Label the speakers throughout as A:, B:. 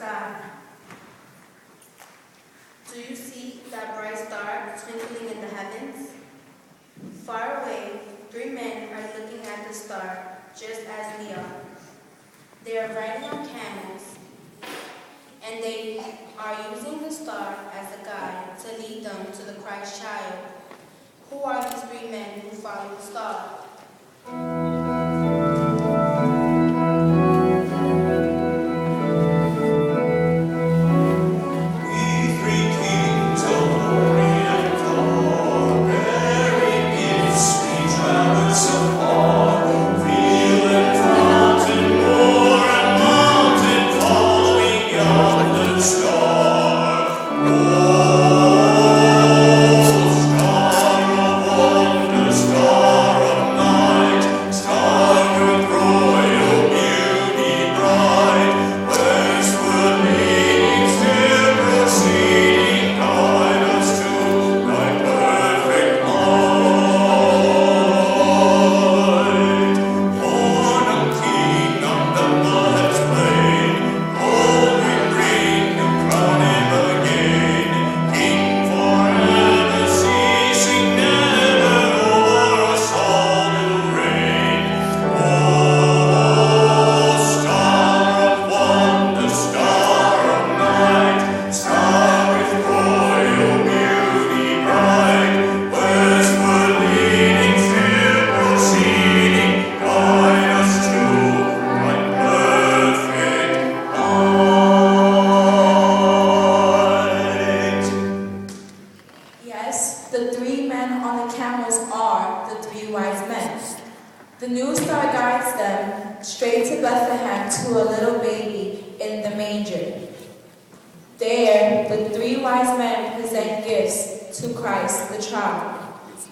A: sky. Do you see that bright star twinkling in the heavens? Far away, 3 men are looking at the star, just as we are. They are riding on camels, and they are using the star as a guide to lead them to the Christ child. Who are these 3 men who follow the star?
B: The 3 men on the camels are the 3 wise men. The new star guides them straight to Bethlehem to a little baby in the manger. There, the 3 wise men present gifts to Christ the child,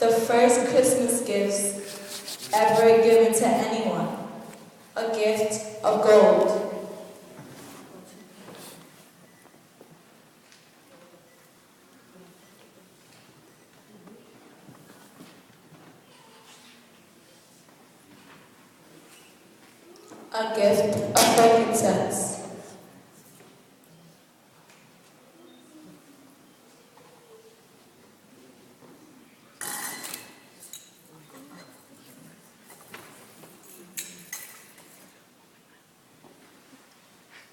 B: the first Christmas gifts ever given to anyone, a gift of gold. A gift of frankincense.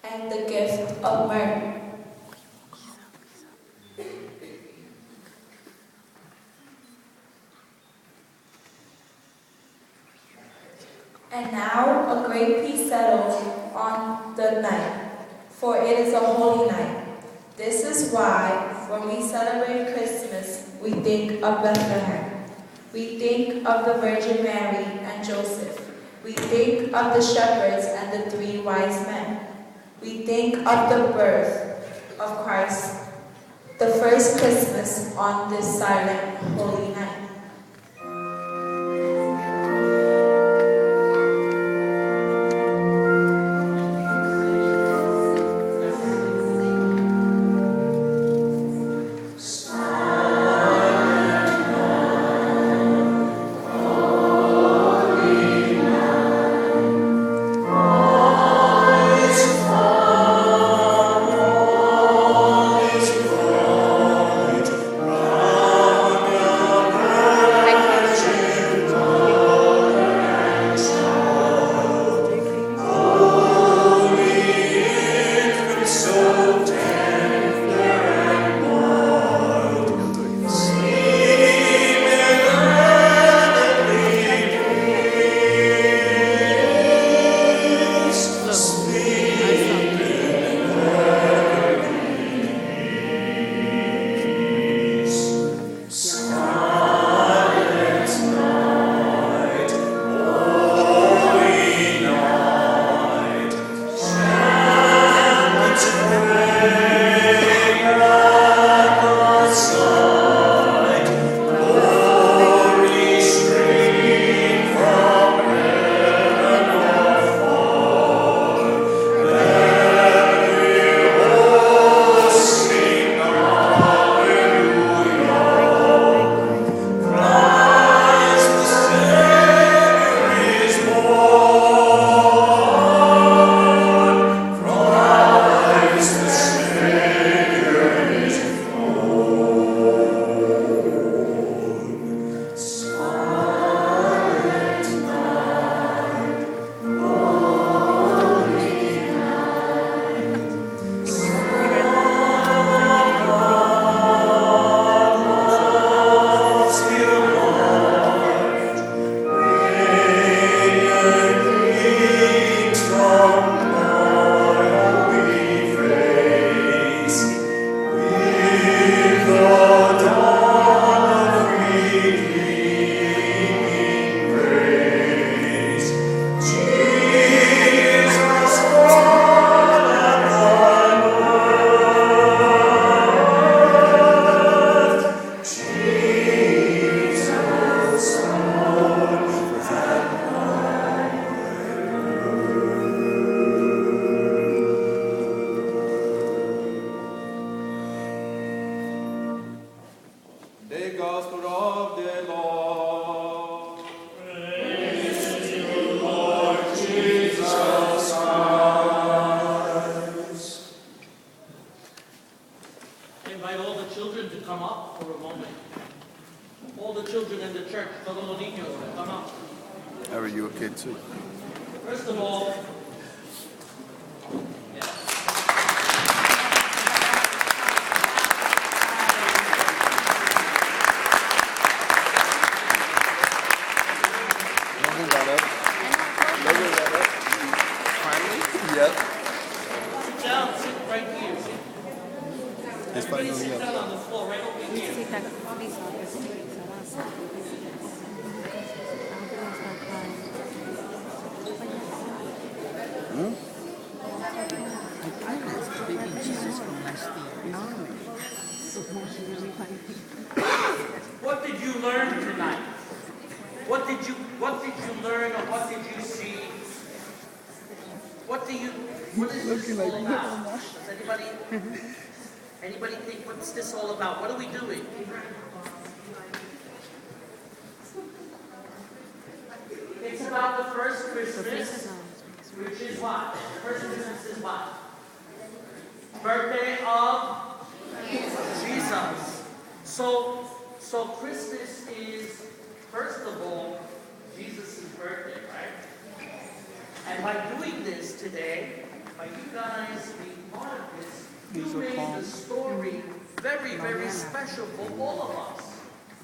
B: And the gift of myrrh. And now a great peace settles on the night, for it is a holy night. This is why, when we celebrate Christmas, we think of Bethlehem. We think of the Virgin Mary and Joseph. We think of the shepherds and the 3 wise men. We think of the birth of Christ, the first Christmas on this silent, holy night.
C: invite all the children to come up for a moment. All the children in the church, todos los niños, come up.
D: Harry, you a kid too?
C: First of all,
D: Logan got up. Logan got up. Finally? Yep.
C: sit down, sit right here.
D: It's
C: Everybody
D: finally
C: sit
D: up.
C: down on the floor, right over here. What did you learn tonight? What did you learn, or what did you see? What is this all about? Does anybody think, what's this all about? What are we doing? It's about the first Christmas, which is what? The first Christmas is what? Birthday of Jesus. So Christmas is, first of all, Jesus' birthday, right? And by doing this today, by you guys being part of this, you made the story very, very special for all of us.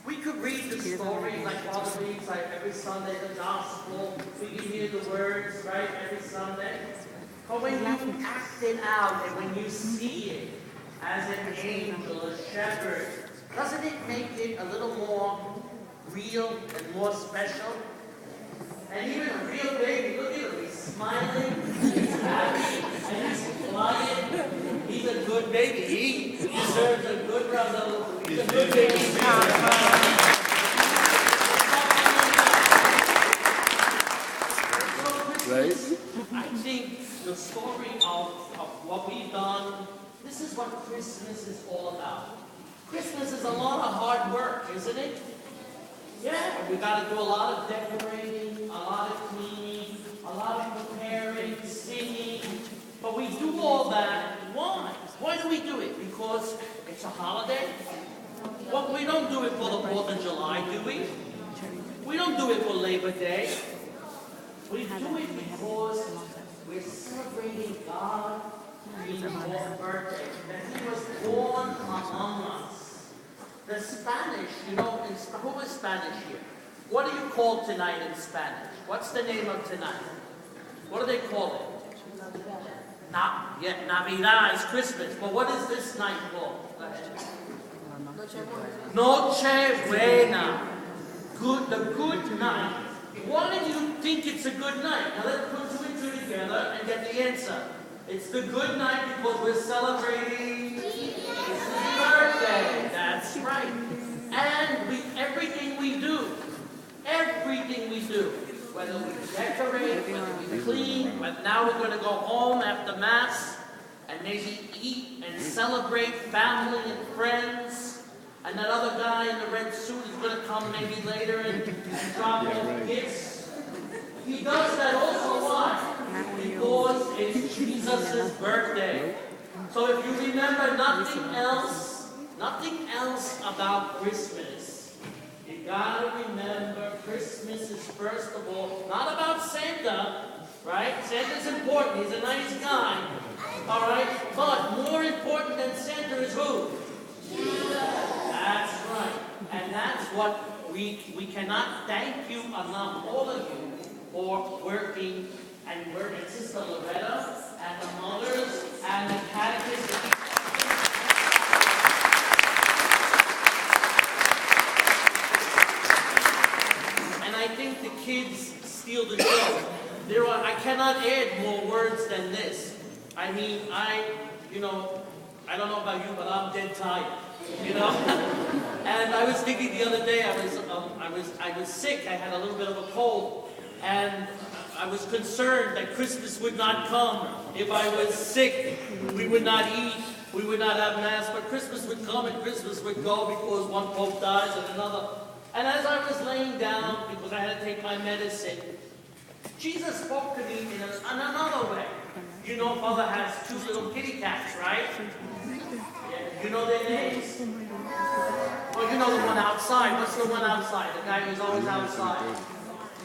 C: We could read the story like Father reads, like every Sunday, the gospel. We can hear the words, right, every Sunday. But when you act it out and when you see it as an angel, a shepherd, doesn't it make it a little more real and more special? And even a real baby, look at him, he's smiling, he's happy, and he's flying. He's a good baby. He deserves a good brother. He's a good baby.
D: Right?
C: I think the story of what we've done, this is what Christmas is all about. Christmas is a lot of hard work, isn't it? Yeah, we got to do a lot of decorating, a lot of cleaning, a lot of preparing, singing. But we do all that. Why? Why do we do it? Because it's a holiday? Well, we don't do it for the 4th of July, do we? We don't do it for Labor Day. We do it because we're celebrating God being born birthday. That He was born among us. The Spanish, who is Spanish here? What do you call tonight in Spanish? What's the name of tonight? What do they call it? Navidad is Christmas. But what is this night called? Go ahead. Noche Buena. The good night. Why do you think it's a good night? Now let's put two and two together and get the answer. It's the good night because we're celebrating His birthday. That's right. And everything we do, whether we decorate, whether we clean, but now we're going to go home after Mass and maybe eat and celebrate family and friends. And that other guy in the red suit is going to come maybe later and drop off gifts. He does that also why? Because it's Jesus' birthday. So if you remember nothing else about Christmas, you gotta remember Christmas is first of all not about Santa, right? Santa's important, he's a nice guy, all right? But more important than Santa is who? Jesus. That's right. And that's what we cannot thank you enough, all of you, for working and Sister Loretta and the mothers and the catechism. And I think the kids steal the show. I cannot add more words than this. I mean, I don't know about you, but I'm dead tired. And I was thinking the other day, I was sick. I had a little bit of a cold, and I was concerned that Christmas would not come if I was sick. We would not eat, we would not have Mass, but Christmas would come and Christmas would go because one Pope dies and another. And as I was laying down, because I had to take my medicine, Jesus spoke to me in another way. Mother has two little kitty cats, right? Yeah, know their names? Well, you know the one outside. What's the one outside? The guy who's always outside.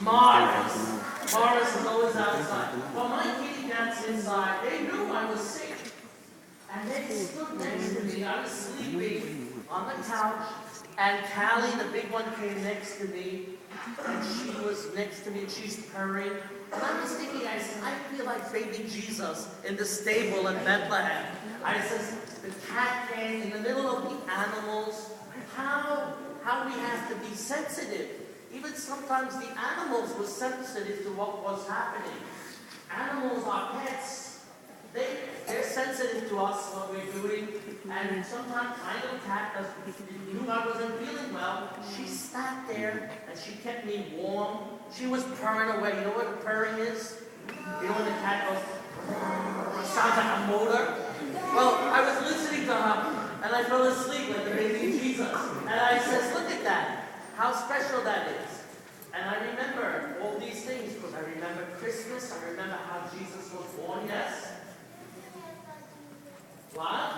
C: Morris. Morris is always outside. Well, my kitty cats inside, they knew I was sick. And they stood next to me. I was sleeping on the couch. And Callie, the big one, came next to me. And she was next to me and she's purring. And I was thinking, I said, I feel like baby Jesus in the stable in Bethlehem. I says, the cat came in the middle of the animals. How we have to be sensitive. Even sometimes the animals were sensitive to what was happening. Animals are pets. They're sensitive to us, what we're doing. And sometimes my little cat knew I wasn't feeling well. She sat there and she kept me warm. She was purring away. You know what purring is? You know when the cat goes, sounds like a motor? Well, I was listening to her and I fell asleep like the baby Jesus. And I says, look at that. How special that is. And I remember all these things because I remember Christmas. I remember how Jesus was born. Yes? What?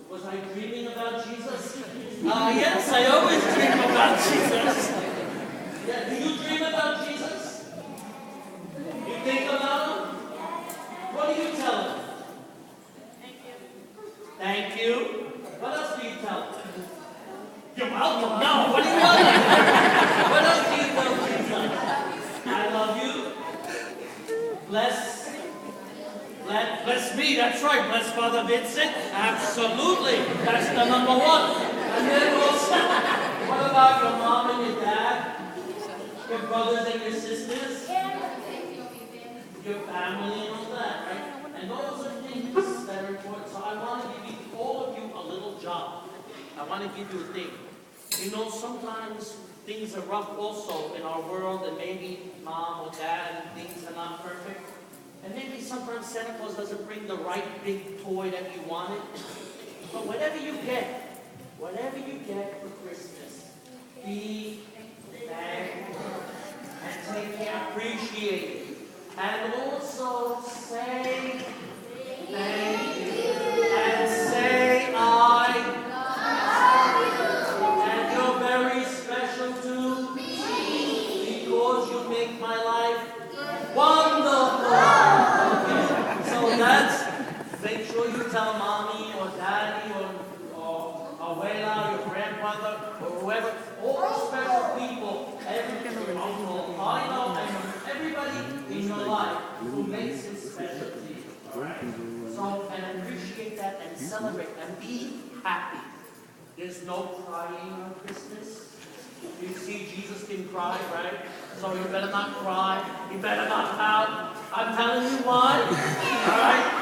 C: Was I dreaming about Jesus? Yes, I always dream about Jesus. Yeah, do you dream about Jesus? You think about him? What do you tell him? Thank you. What else do you tell him? You're welcome. No, what do you tell him? What else do you tell Jesus? I love you. Bless me, that's right. Bless Father Vincent. Absolutely. That's the number one. And then also, what about your mom and your dad? Your brothers and your sisters? Your family and all that, right? And those are things that are important. So I want to give all of you a little job. I want to give you a thing. You know, sometimes things are rough also in our world, and maybe mom or dad, things are not perfect. And maybe sometimes Santa Claus doesn't bring the right big toy that you wanted. But whatever you get for Christmas, be thankful and take care, appreciate it. And also say thank you. And say I. And you're very special to me because you make my life wonderful. Make sure you tell mommy or daddy or abuela, your grandmother, or whoever, all the special people, uncle, and everybody in your life who makes it special to you. Right? So, and appreciate that and celebrate and be happy. There's no crying on Christmas. You see, Jesus didn't cry, right? So you better not cry. You better not pout. I'm telling you why. All right?